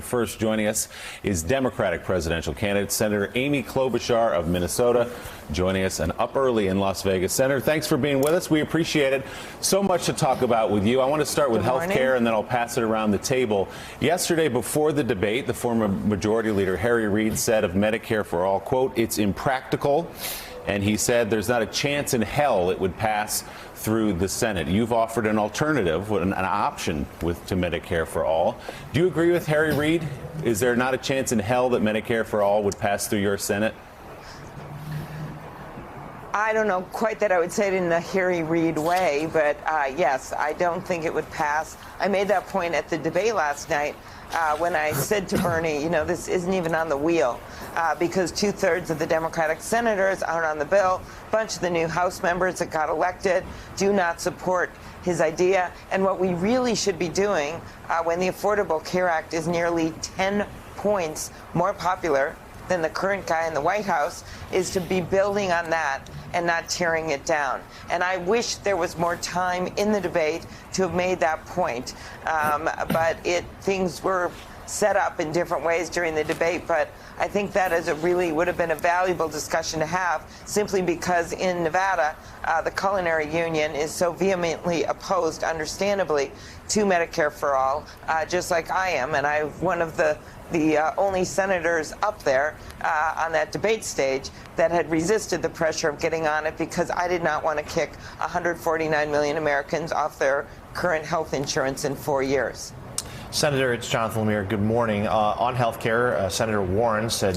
first, joining us is Democratic presidential candidate Senator Amy Klobuchar of Minnesota, joining us and up early in Las Vegas. Senator, thanks for being with us. We appreciate it. So much to talk about with you. I want to start with health care, and then I'll pass it around the table. Yesterday, before the debate, the former Majority Leader Harry Reid said of Medicare for All, quote, "It's impractical." And he said there's not a chance in hell it would pass through the Senate. You've offered an alternative, an option to Medicare for All. Do you agree with Harry Reid? Is there not a chance in hell that Medicare for All would pass through your Senate? I don't know quite that I would say it in the Harry Reid way, but yes, I don't think it would pass. I made that point at the debate last night when I said to Bernie, you know, this isn't even on the wheel because 2/3 of the Democratic senators aren't on the bill. A bunch of the new House members that got elected do not support his idea. And what we really should be doing when the Affordable Care Act is nearly 10 points more popular than the current guy in the White House is to be building on that and not tearing it down. And I wish there was more time in the debate to have made that point. But things were set up in different ways during the debate. But I think that would have been a valuable discussion to have, simply because in Nevada, the Culinary Union is so vehemently opposed, understandably, to Medicare for All, just like I am. And I'm one of the only senators up there on that debate stage that had resisted the pressure of getting on it, because I did not want to kick 149 million Americans off their current health insurance in 4 years. Senator, it's Jonathan Lemire. Good morning. On health care, Senator Warren said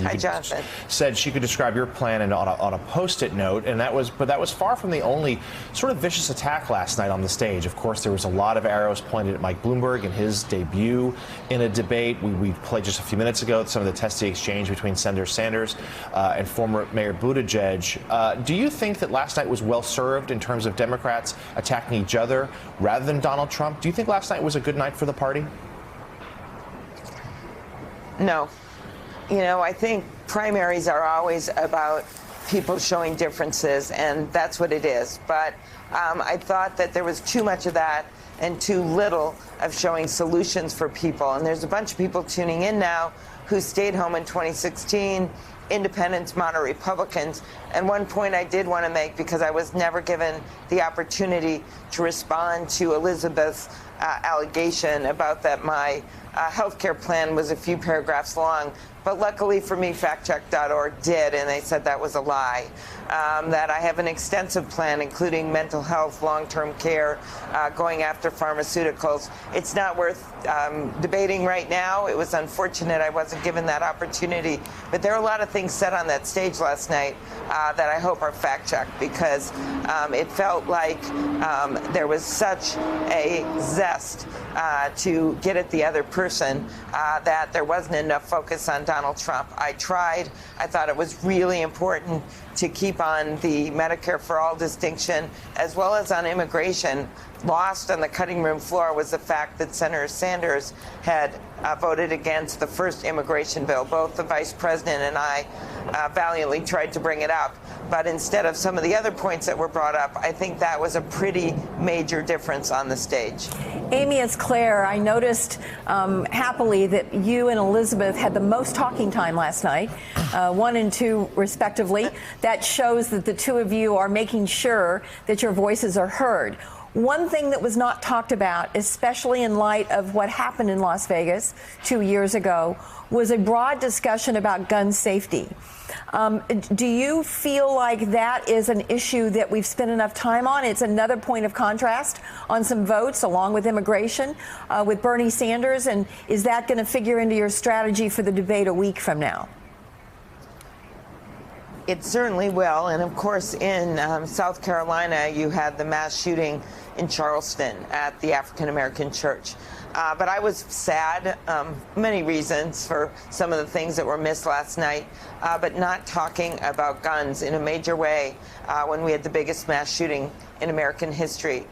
she could describe your plan and on a Post-it note, and that was far from the only sort of vicious attack last night on the stage. Of course, there was a lot of arrows pointed at Mike Bloomberg in his debut in a debate. We played just a few minutes ago some of the testy exchange between Senator Sanders and former Mayor Buttigieg. Do you think that last night was well served in terms of Democrats attacking each other rather than Donald Trump? Do you think last night was a good night for the party? No. You know, I think primaries are always about people showing differences, and that's what it is. But I thought that there was too much of that and too little of showing solutions for people. And there's a bunch of people tuning in now who stayed home in 2016, independents, moderate Republicans. And one point I did want to make, because I was never given the opportunity to respond to Elizabeth's allegation about that my health care plan was a few paragraphs long. But luckily for me, factcheck.org did, and they said that was a lie. That I have an extensive plan, including mental health, long-term care, going after pharmaceuticals. It's not worth debating right now. It was unfortunate I wasn't given that opportunity. But there are a lot of things said on that stage last night that I hope are fact-checked, because it felt like there was such a zest to get at the other person that there wasn't enough focus on Donald Trump. I tried. I thought it was really important to keep on the Medicare for All distinction, as well as on immigration. Lost on the cutting room floor was the fact that Senator Sanders had voted against the first immigration bill. Both the vice president and I valiantly tried to bring it up. But instead of some of the other points that were brought up, I think that was a pretty major difference on the stage. Amy, it's Claire. I noticed happily that you and Elizabeth had the most talking time last night, 1 and 2 respectively. That shows that the two of you are making sure that your voices are heard. One thing that was not talked about, especially in light of what happened in Las Vegas 2 years ago, was a broad discussion about gun safety. Do you feel like that is an issue that we've spent enough time on? It's another point of contrast on some votes, along with immigration, with Bernie Sanders. And is that going to figure into your strategy for the debate a week from now? It certainly will. And of course, in South Carolina, you had the mass shooting in Charleston at the African American church. But I was sad, many reasons for some of the things that were missed last night, but not talking about guns in a major way when we had the biggest mass shooting in American history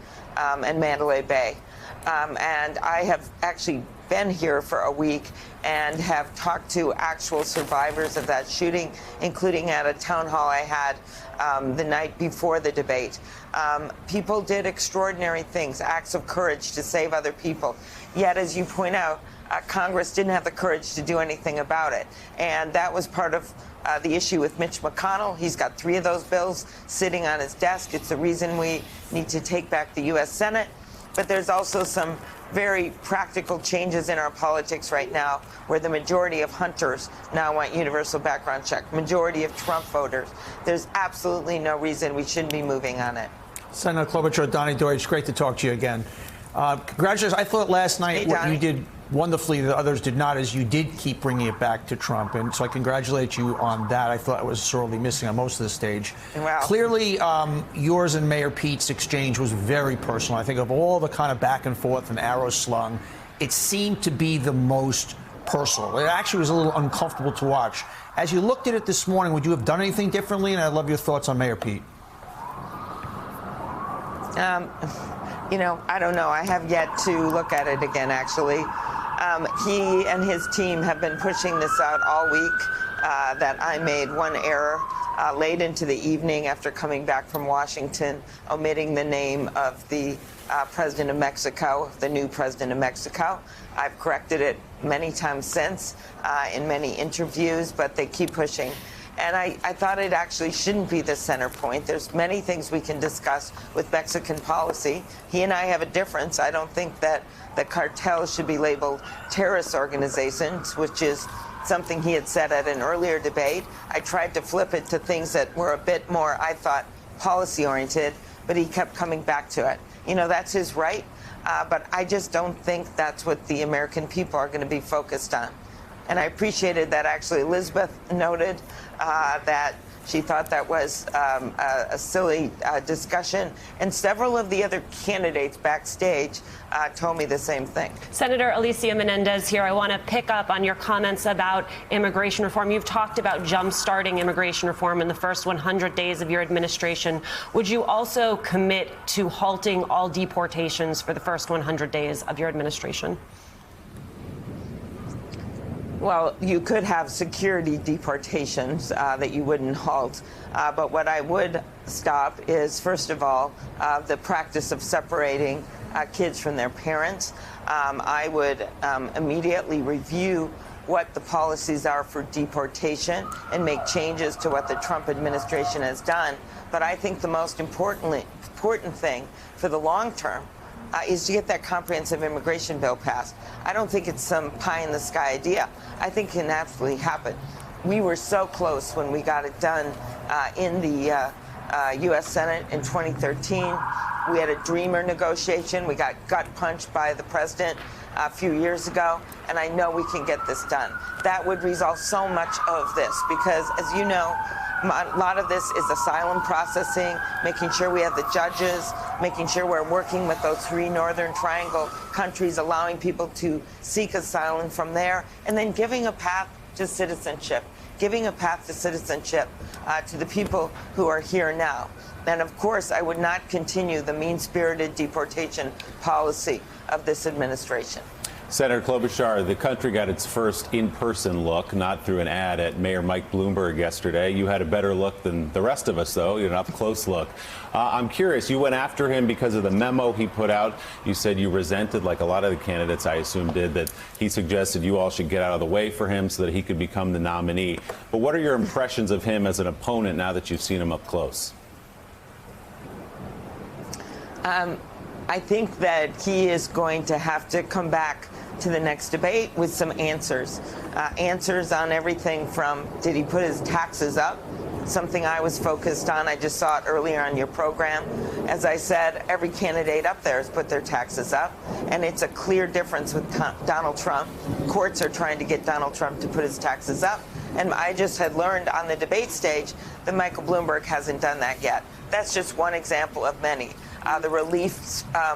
in Mandalay Bay. And I have actually been here for a week and have talked to actual survivors of that shooting, including at a town hall I had the night before the debate. People did extraordinary things, acts of courage to save other people. Yet, as you point out, Congress didn't have the courage to do anything about it. And that was part of the issue with Mitch McConnell. He's got 3 of those bills sitting on his desk. It's the reason we need to take back the U.S. Senate. But there's also some very practical changes in our politics right now, where the majority of hunters now want universal background check, majority of Trump voters. There's absolutely no reason we shouldn't be moving on it. Senator Klobuchar, Donnie Deutsch, great to talk to you again. Congratulations. I thought last night what you did wonderfully that others did not is you did keep bringing it back to Trump. And so I congratulate you on that. I thought it was sorely missing on most of the stage. Wow. Clearly, yours and Mayor Pete's exchange was very personal. I think of all the kind of back and forth and arrows slung, it seemed to be the most personal. It actually was a little uncomfortable to watch. As you looked at it this morning, would you have done anything differently? And I'd love your thoughts on Mayor Pete. You know, I don't know. I have yet to look at it again, actually. He and his team have been pushing this out all week, that I made one error late into the evening after coming back from Washington, omitting the name of the president of Mexico, the new president of Mexico. I've corrected it many times since in many interviews, but they keep pushing. And I thought it actually shouldn't be the center point. There's many things we can discuss with Mexican policy. He and I have a difference. I don't think that the cartels should be labeled terrorist organizations, which is something he had said at an earlier debate. I tried to flip it to things that were a bit more, I thought, policy-oriented, but he kept coming back to it. You know, that's his right, but I just don't think that's what the American people are going to be focused on. And I appreciated that actually Elizabeth noted that she thought that was a silly discussion. And several of the other candidates backstage told me the same thing. Senator Alicia Menendez here. I want to pick up on your comments about immigration reform. You've talked about jump-starting immigration reform in the first 100 days of your administration. Would you also commit to halting all deportations for the first 100 days of your administration? Well, you could have security deportations that you wouldn't halt. But what I would stop is, first of all, the practice of separating kids from their parents. I would immediately review what the policies are for deportation and make changes to what the Trump administration has done. But I think the most important thing for the long term is to get that comprehensive immigration bill passed. I don't think it's some pie-in-the-sky idea. I think it can absolutely happen. We were so close when we got it done in the U.S. Senate in 2013. We had a dreamer negotiation. We got gut-punched by the president a few years ago, and I know we can get this done. That would resolve so much of this because, as you know, a lot of this is asylum processing, making sure we have the judges, making sure we're working with those 3 Northern Triangle countries, allowing people to seek asylum from there, and then giving a path to citizenship, to the people who are here now. And of course, I would not continue the mean-spirited deportation policy of this administration. Senator Klobuchar, the country got its first in-person look, not through an ad, at Mayor Mike Bloomberg yesterday. You had a better look than the rest of us, though, an up-close look. I'm curious, you went after him because of the memo he put out. You said you resented, like a lot of the candidates, I assume, did, that he suggested you all should get out of the way for him so that he could become the nominee. But what are your impressions of him as an opponent now that you've seen him up close? I think that he is going to have to come back to the next debate with some answers. Answers on everything from, did he put his taxes up? Something I was focused on. I just saw it earlier on your program. As I said, every candidate up there has put their taxes up, and it's a clear difference with Donald Trump. Courts are trying to get Donald Trump to put his taxes up, and I just had learned on the debate stage that Michael Bloomberg hasn't done that yet. That's just one example of many. The relief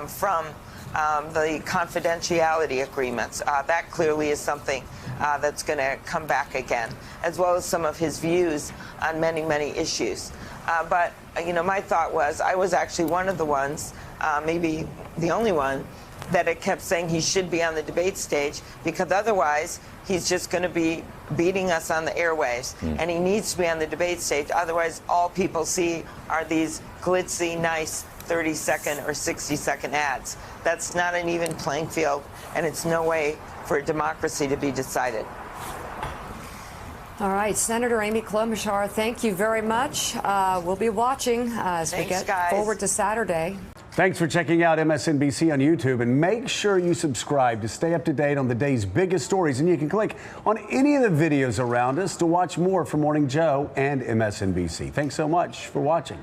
from the confidentiality agreements, that clearly is something that's going to come back again, as well as some of his views on many, many issues. But, my thought was I was actually one of the ones, maybe the only one, that it kept saying he should be on the debate stage, because otherwise he's just going to be beating us on the airwaves. And he needs to be on the debate stage. Otherwise, all people see are these glitzy, nice 30-second or 60-second ads. That's not an even playing field, and it's no way for democracy to be decided. All right, Senator Amy Klobuchar, thank you very much. We'll be watching as we get forward to Saturday. Thanks for checking out MSNBC on YouTube, and make sure you subscribe to stay up to date on the day's biggest stories. And you can click on any of the videos around us to watch more from Morning Joe and MSNBC. Thanks so much for watching.